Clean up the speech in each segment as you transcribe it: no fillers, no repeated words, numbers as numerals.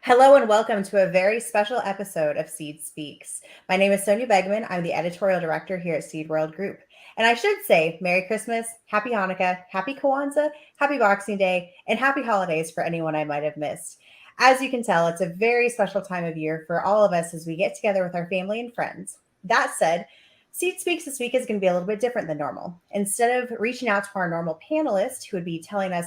Hello and welcome to a very special episode of Seed Speaks. My name is Sonia Begman. I'm the editorial director here at Seed World Group. And I should say Merry Christmas, Happy Hanukkah, Happy Kwanzaa, Happy Boxing Day, and Happy Holidays for anyone I might have missed. As you can tell, it's a very special time of year for all of us as we get together with our family and friends. That said, Seed Speaks this week is going to be a little bit different than normal. Instead of reaching out to our normal panelist who would be telling us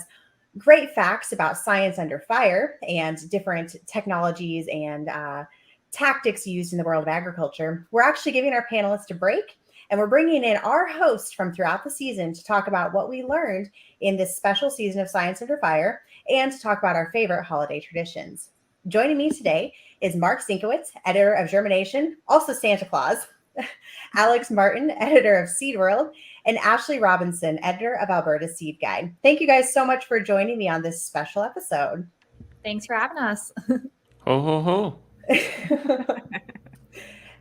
great facts about science under fire and different technologies and tactics used in the world of agriculture, we're actually giving our panelists a break and we're bringing in our host from throughout the season to talk about what we learned in this special season of Science Under Fire and to talk about our favorite holiday traditions. Joining me today is Mark Sienkiewicz, editor of Germination, also Santa Claus, Alex Martin, editor of Seed World, and Ashley Robinson, editor of Alberta Seed Guide. Thank you guys so much for joining me on this special episode. Thanks for having us. Ho, ho, ho.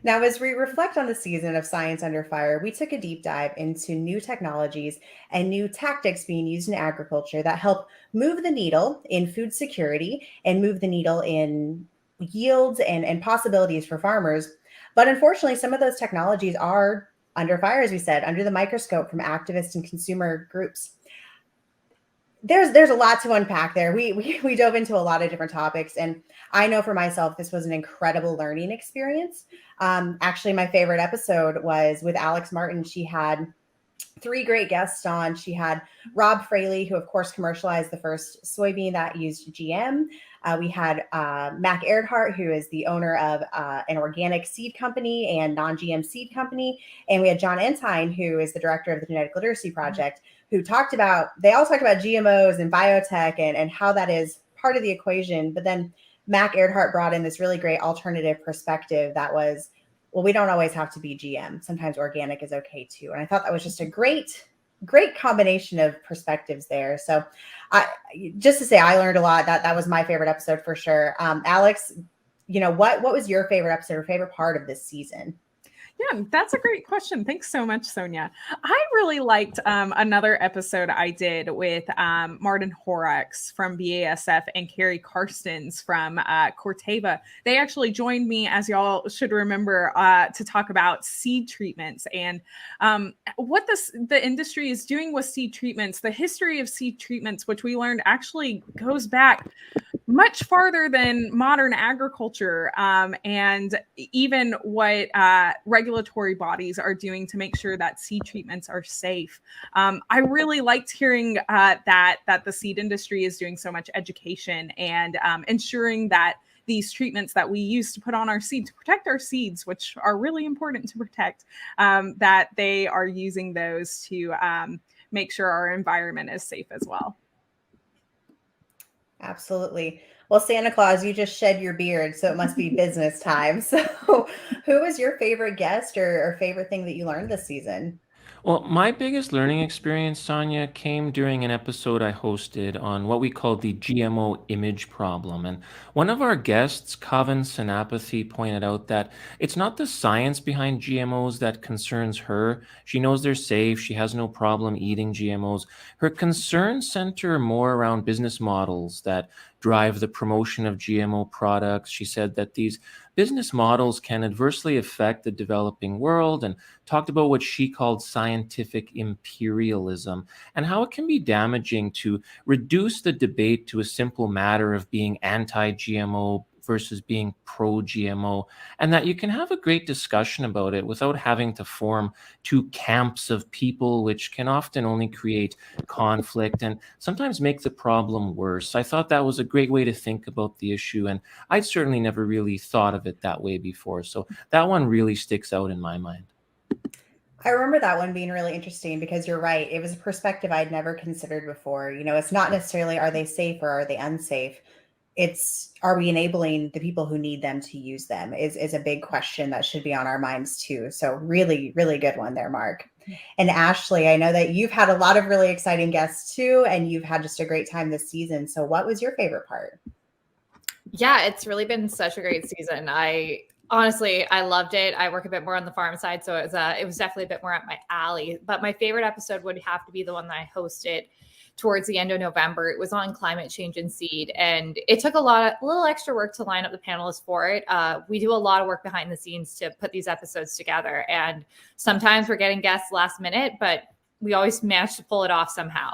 Now, as we reflect on the season of Science Under Fire, we took a deep dive into new technologies and new tactics being used in agriculture that help move the needle in food security and move the needle in yields and possibilities for farmers. But unfortunately, some of those technologies are under fire, as we said, under the microscope from activists and consumer groups. There's a lot to unpack there. We dove into a lot of different topics, and I know for myself this was an incredible learning experience. Actually, my favorite episode was with Alex Martin. She had three great guests on. She had Rob Fraley, who of course commercialized the first soybean that used GM. We had Mac Earhart, who is the owner of an organic seed company and non-GM seed company. And we had John Entine, who is the director of the Genetic Literacy Project, who they all talked about GMOs and biotech and how that is part of the equation. But then Mac Earhart brought in this really great alternative perspective that was, well, we don't always have to be GM. Sometimes organic is okay too. And I thought that was just a great combination of perspectives there. So just to say, I learned a lot. That was my favorite episode for sure. Alex, what was your favorite episode or favorite part of this season? Yeah, that's a great question. Thanks so much, Sonia. I really liked another episode I did with Martin Horax from BASF and Carrie Karstens from Corteva. They actually joined me, as y'all should remember, to talk about seed treatments and what the industry is doing with seed treatments. The history of seed treatments, which we learned actually goes back much farther than modern agriculture, and even what regulatory bodies are doing to make sure that seed treatments are safe. I really liked hearing that the seed industry is doing so much education and ensuring that these treatments that we use to put on our seed to protect our seeds, which are really important to protect, that they are using those to make sure our environment is safe as well. Absolutely. Well, Santa Claus, you just shed your beard, so it must be business time. So who was your favorite guest or favorite thing that you learned this season? Well, my biggest learning experience, Sonia, came during an episode I hosted on what we call the GMO image problem. And one of our guests, Kavan Senapathy, pointed out that it's not the science behind GMOs that concerns her. She knows they're safe. She has no problem eating GMOs. Her concerns center more around business models that drive the promotion of GMO products. She said that these business models can adversely affect the developing world and talked about what she called scientific imperialism and how it can be damaging to reduce the debate to a simple matter of being anti-GMO versus being pro-GMO, and that you can have a great discussion about it without having to form two camps of people, which can often only create conflict and sometimes make the problem worse. I thought that was a great way to think about the issue, and I'd certainly never really thought of it that way before. So that one really sticks out in my mind. I remember that one being really interesting because you're right. It was a perspective I'd never considered before. It's not necessarily are they safe or are they unsafe? It's are we enabling the people who need them to use them is a big question that should be on our minds too. So really, really good one there, Mark. And Ashley, I know that you've had a lot of really exciting guests too, and you've had just a great time this season. So what was your favorite part? Yeah, it's really been such a great season. I loved it. I work a bit more on the farm side, so it was definitely a bit more up my alley. But my favorite episode would have to be the one that I hosted towards the end of November. It was on climate change and seed, and it took a little extra work to line up the panelists for it. We do a lot of work behind the scenes to put these episodes together, and sometimes we're getting guests last minute, but we always manage to pull it off somehow.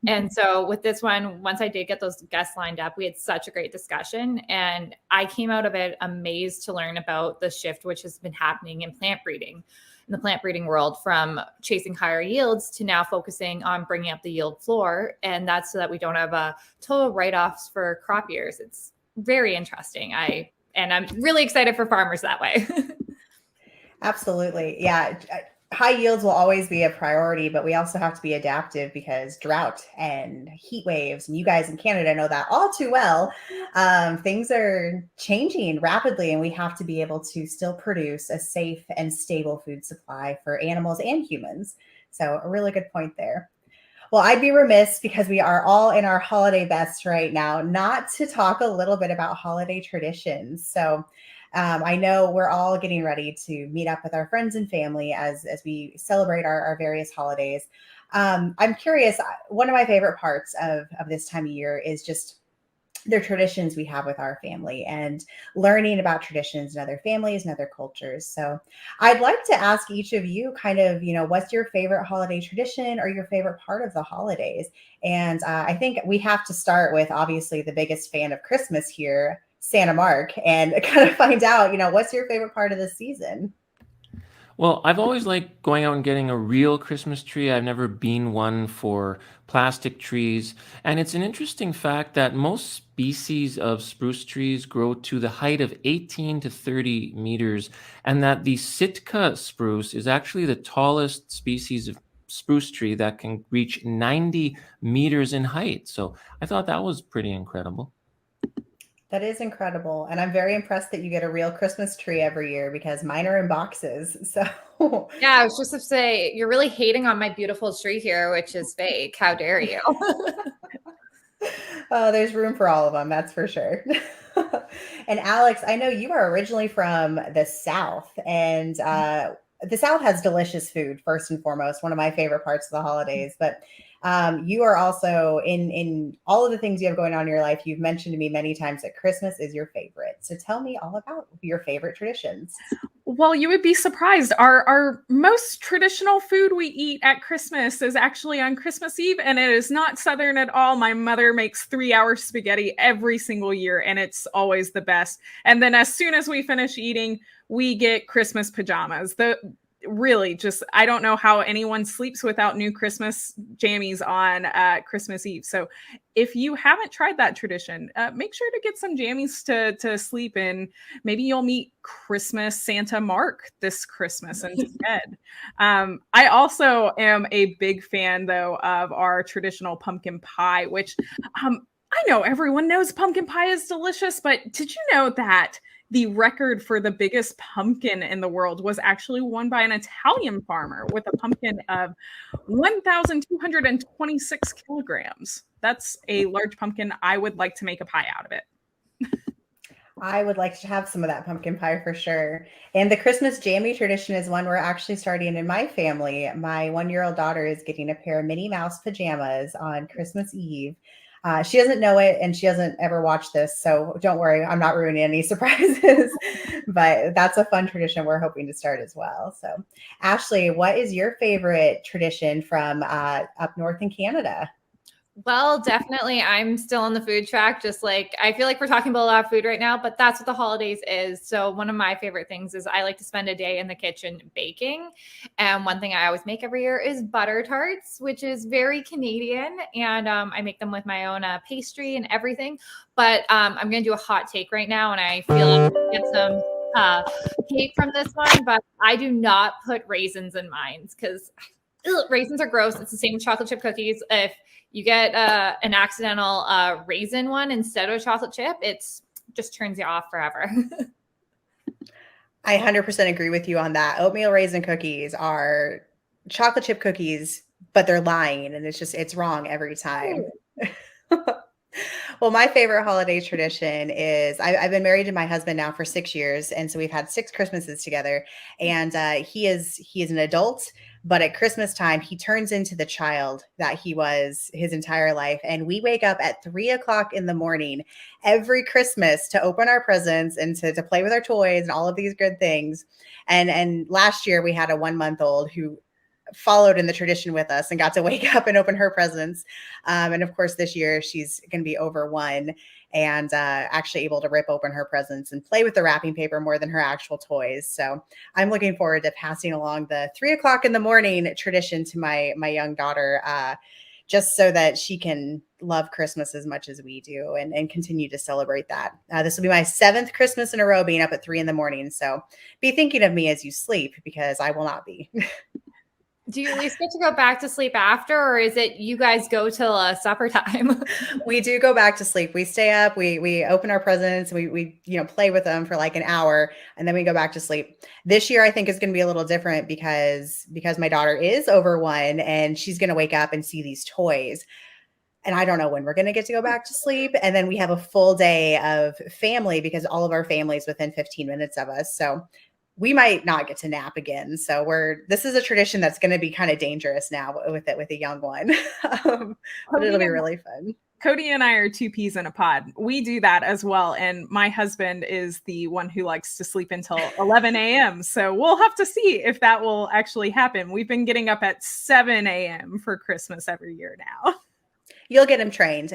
And so with this one, once I did get those guests lined up, we had such a great discussion, and I came out of it amazed to learn about the shift which has been happening in plant breeding, in the plant breeding world, from chasing higher yields to now focusing on bringing up the yield floor. And that's so that we don't have total write-offs for crop years. It's very interesting. I'm really excited for farmers that way. Absolutely. Yeah. High yields will always be a priority, but we also have to be adaptive because drought and heat waves, and you guys in Canada know that all too well. Things are changing rapidly, and we have to be able to still produce a safe and stable food supply for animals and humans. So a really good point there. Well, I'd be remiss, because we are all in our holiday best right now, not to talk a little bit about holiday traditions. So I know we're all getting ready to meet up with our friends and family as we celebrate our various holidays. I'm curious, one of my favorite parts of this time of year is just the traditions we have with our family and learning about traditions in other families and other cultures. So I'd like to ask each of you kind of, what's your favorite holiday tradition or your favorite part of the holidays? And I think we have to start with, obviously, the biggest fan of Christmas here, Santa Mark, and kind of find out, what's your favorite part of the season? Well, I've always liked going out and getting a real Christmas tree. I've never been one for plastic trees. And it's an interesting fact that most species of spruce trees grow to the height of 18 to 30 meters, and that the Sitka spruce is actually the tallest species of spruce tree that can reach 90 meters in height. So I thought that was pretty incredible. That is incredible. And I'm very impressed that you get a real Christmas tree every year, because mine are in boxes. So Yeah, I was just to say, you're really hating on my beautiful tree here, which is fake. How dare you? there's room for all of them, that's for sure. And Alex, I know you are originally from the South, and the South has delicious food, first and foremost, one of my favorite parts of the holidays. But you are also in all of the things you have going on in your life. You've mentioned to me many times that Christmas is your favorite. So tell me all about your favorite traditions. Well, you would be surprised. Our most traditional food we eat at Christmas is actually on Christmas Eve, and it is not Southern at all. My mother makes 3-hour spaghetti every single year, and it's always the best. And then as soon as we finish eating, we get Christmas pajamas. Really, just, I don't know how anyone sleeps without new Christmas jammies on Christmas Eve. So if you haven't tried that tradition, make sure to get some jammies to sleep in. Maybe you'll meet Christmas Santa Mark this Christmas instead. I also am a big fan, though, of our traditional pumpkin pie, which I know everyone knows pumpkin pie is delicious, but did you know that the record for the biggest pumpkin in the world was actually won by an Italian farmer with a pumpkin of 1,226 kilograms? That's a large pumpkin. I would like to make a pie out of it. I would like to have some of that pumpkin pie for sure. And the Christmas jammy tradition is one we're actually starting in my family. My 1-year-old daughter is getting a pair of Minnie Mouse pajamas on Christmas Eve. She doesn't know it, and she doesn't ever watch this, so don't worry, I'm not ruining any surprises. But that's a fun tradition we're hoping to start as well. So, Ashley, what is your favorite tradition from up north in Canada? Well, definitely. I'm still on the food track. Just like, I feel like we're talking about a lot of food right now, but that's what the holidays is. So one of my favorite things is I like to spend a day in the kitchen baking. And one thing I always make every year is butter tarts, which is very Canadian. And I make them with my own pastry and everything. But I'm going to do a hot take right now. And I feel like I get some hate from this one, but I do not put raisins in mine because raisins are gross. It's the same with chocolate chip cookies. If you get an accidental raisin one instead of a chocolate chip, it's just turns you off forever. I 100% agree with you on that. Oatmeal raisin cookies are chocolate chip cookies, but they're lying, and it's wrong every time. Well, my favorite holiday tradition is I've been married to my husband now for 6 years. And so we've had 6 Christmases together, and he is an adult. But at Christmas time, he turns into the child that he was his entire life. And we wake up at 3 o'clock in the morning every Christmas to open our presents and to play with our toys and all of these good things. And last year we had a 1-month-old who followed in the tradition with us and got to wake up and open her presents. And of course, this year she's going to be over 1 and actually able to rip open her presents and play with the wrapping paper more than her actual toys. So I'm looking forward to passing along the 3 o'clock in the morning tradition to my young daughter, just so that she can love Christmas as much as we do and continue to celebrate that. This will be my 7th Christmas in a row being up at 3 in the morning. So be thinking of me as you sleep, because I will not be. Do you at least get to go back to sleep after, or is it you guys go till supper time? We do go back to sleep. We stay up, we open our presents, we play with them for like an hour, and then we go back to sleep. This year I think is going to be a little different because my daughter is over 1 and she's going to wake up and see these toys. And I don't know when we're going to get to go back to sleep. And then we have a full day of family because all of our family is within 15 minutes of us. So we might not get to nap again. So this is a tradition that's going to be kind of dangerous now with a young one. But it'll be really fun. Cody and I are 2 peas in a pod. We do that as well. And my husband is the one who likes to sleep until 11 a.m. So we'll have to see if that will actually happen. We've been getting up at 7 a.m. for Christmas every year now. You'll get him trained.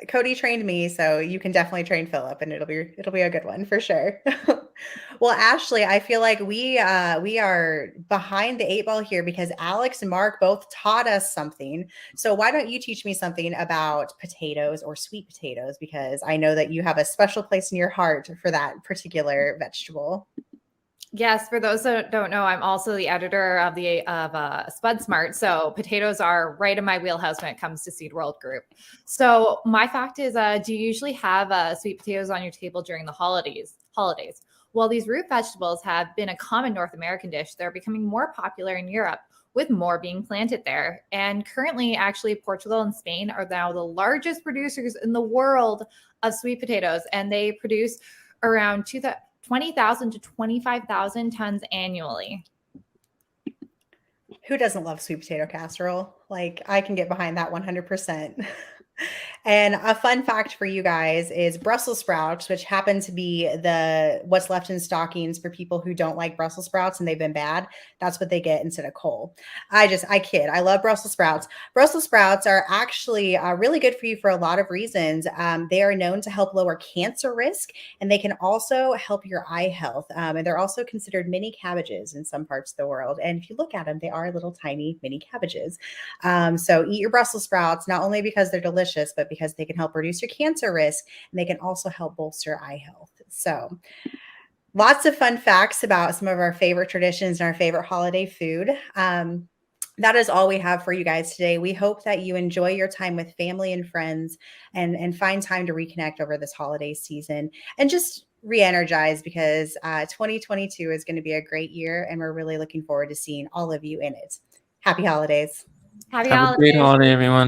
Cody trained me, so you can definitely train Philip, and it'll be a good one for sure. Well, Ashley, I feel like we are behind the 8 ball here because Alex and Mark both taught us something. So why don't you teach me something about potatoes or sweet potatoes? Because I know that you have a special place in your heart for that particular vegetable. Yes, for those that don't know, I'm also the editor of Spud Smart. So potatoes are right in my wheelhouse when it comes to Seed World Group. So my fact is, do you usually have sweet potatoes on your table during the holidays? Well, these root vegetables have been a common North American dish. They're becoming more popular in Europe, with more being planted there. And currently, actually, Portugal and Spain are now the largest producers in the world of sweet potatoes, and they produce around 20,000 to 25,000 tons annually. Who doesn't love sweet potato casserole? Like, I can get behind that 100%. And a fun fact for you guys is Brussels sprouts, which happen to be what's left in stockings for people who don't like Brussels sprouts and they've been bad. That's what they get instead of coal. I kid. I love Brussels sprouts. Brussels sprouts are actually really good for you for a lot of reasons. They are known to help lower cancer risk, and they can also help your eye health. And they're also considered mini cabbages in some parts of the world. And if you look at them, they are little tiny mini cabbages. So eat your Brussels sprouts, not only because they're delicious, but because they can help reduce your cancer risk, and they can also help bolster eye health. So lots of fun facts about some of our favorite traditions and our favorite holiday food. That is all we have for you guys today. We hope that you enjoy your time with family and friends and find time to reconnect over this holiday season and just re-energize, because 2022 is going to be a great year, and we're really looking forward to seeing all of you in it. Happy holidays. Happy Have holidays. a great holiday, everyone.